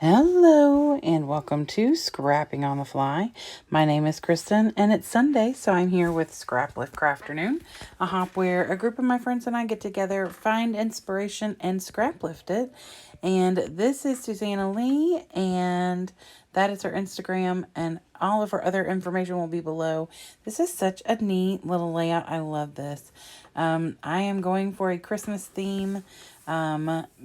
Hello and welcome to Scrapping on the Fly. My name is Kristen and it's Sunday, so I'm here with Scraplift Crafternoon, a hop where a group of my friends and I get together, find inspiration, and scraplift it. And this is Susanna Lee, and that is her Instagram, and all of her other information will be below. This is such a neat little layout. I love this. I am going for a Christmas theme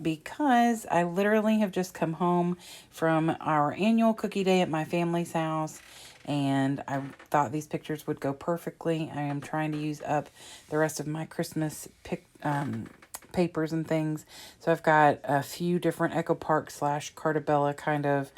because I literally have just come home from our annual cookie day at my family's house, and I thought these pictures would go perfectly. I am trying to use up the rest of my Christmas papers and things. So I've got a few different Echo Park / Cartabella kind of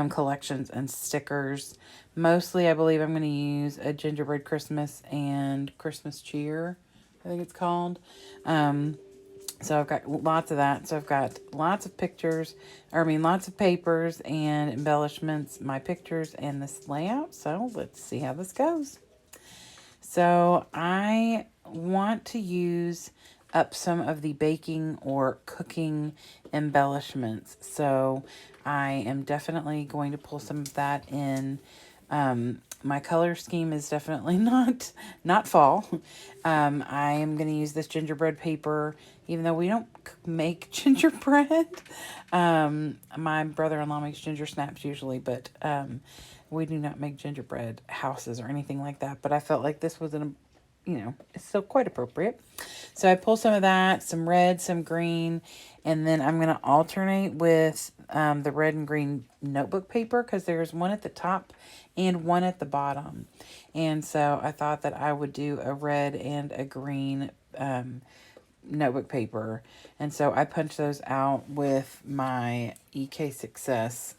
collections and stickers. Mostly, I believe I'm going to use a Gingerbread Christmas and Christmas Cheer, I think it's called. So I've got lots of that. So I've got lots of pictures, lots of papers and embellishments, my pictures, and this layout. So let's see how this goes. So I want to use up some of the baking or cooking embellishments. So I am definitely going to pull some of that in. My color scheme is definitely not fall. I am going to use this gingerbread paper, even though we don't make gingerbread. My brother-in-law makes ginger snaps usually, but we do not make gingerbread houses or anything like that. But I felt like this was it's still quite appropriate. So I pull some of that, some red, some green, and then I'm going to alternate with the red and green notebook paper because there's one at the top and one at the bottom. And so I thought that I would do a red and a green notebook paper. And so I punched those out with my EK Success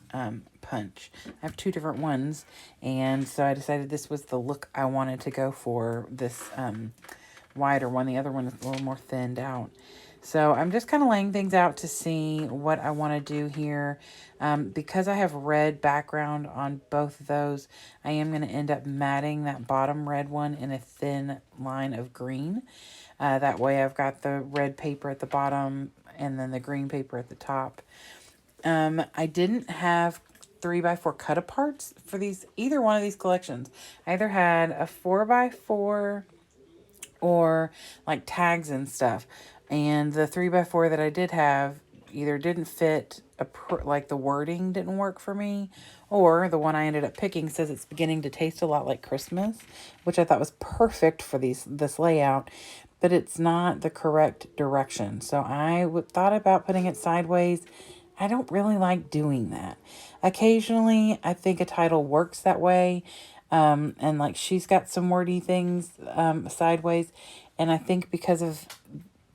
punch. I have two different ones, and so I decided this was the look I wanted to go for, this wider one. The other one is a little more thinned out. So I'm just kind of laying things out to see what I want to do here. Because I have red background on both of those, I am going to end up matting that bottom red one in a thin line of green. That way I've got the red paper at the bottom and then the green paper at the top. I didn't have 3x4 cut aparts for either one of these collections. I either had a 4x4 or like tags and stuff. And the 3x4 that I did have either didn't fit, like the wording didn't work for me, or the one I ended up picking says it's beginning to taste a lot like Christmas, which I thought was perfect for this layout, but it's not the correct direction. So I thought about putting it sideways. I don't really like doing that. Occasionally, I think a title works that way. And like she's got some wordy things sideways. And I think because of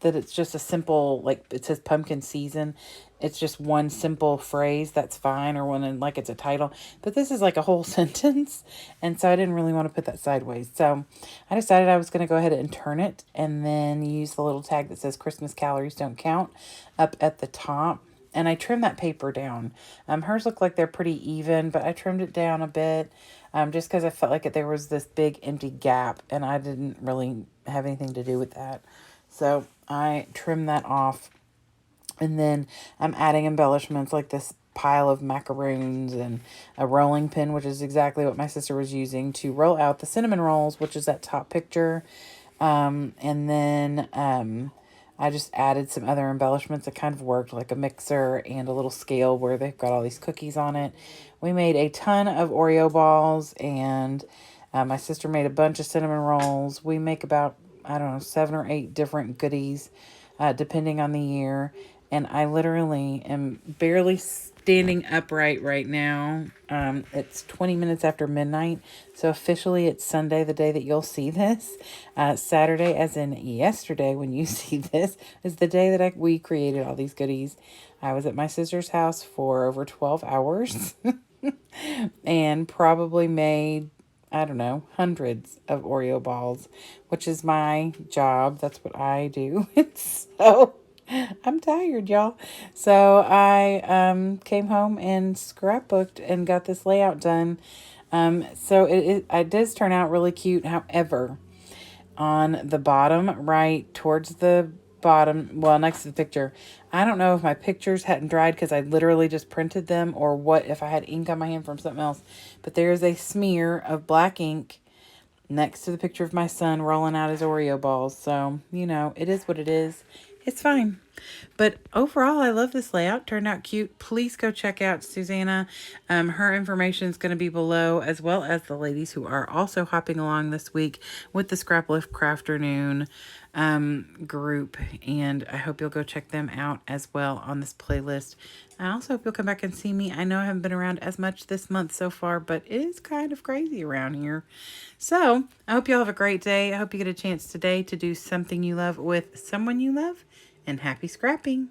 that, it's just a simple, like it says pumpkin season. It's just one simple phrase, that's fine, or one like it's a title. But this is like a whole sentence. And so I didn't really want to put that sideways. So I decided I was going to go ahead and turn it and then use the little tag that says Christmas calories don't count up at the top. And I trimmed that paper down. Hers look like they're pretty even, but I trimmed it down a bit just because I felt like there was this big empty gap, and I didn't really have anything to do with that. So I trimmed that off, and then I'm adding embellishments like this pile of macaroons and a rolling pin, which is exactly what my sister was using to roll out the cinnamon rolls, which is that top picture. And then I just added some other embellishments that kind of worked, like a mixer and a little scale where they've got all these cookies on it. We made a ton of Oreo balls, and my sister made a bunch of cinnamon rolls. We make about, 7 or 8 different goodies, depending on the year. And I literally am barely standing upright right now. It's 20 minutes after midnight. So officially it's Sunday, the day that you'll see this. Saturday, as in yesterday when you see this, is the day that we created all these goodies. I was at my sister's house for over 12 hours and probably made, hundreds of Oreo balls, which is my job. That's what I do. So I'm tired, y'all. So I came home and scrapbooked and got this layout done. So it does turn out really cute. However, on the bottom right towards the bottom, well, next to the picture, I don't know if my pictures hadn't dried because I literally just printed them, or what, if I had ink on my hand from something else. But there is a smear of black ink next to the picture of my son rolling out his Oreo balls. So, you know, it is what it is. It's fine. But overall, I love this layout. Turned out cute. Please go check out Susanna. Her information is going to be below, as well as the ladies who are also hopping along this week with the Scraplift Crafternoon group. And I hope you'll go check them out as well on this playlist. I also hope you'll come back and see me. I know I haven't been around as much this month so far, but it is kind of crazy around here. So I hope you all have a great day. I hope you get a chance today to do something you love with someone you love. And happy scrapping!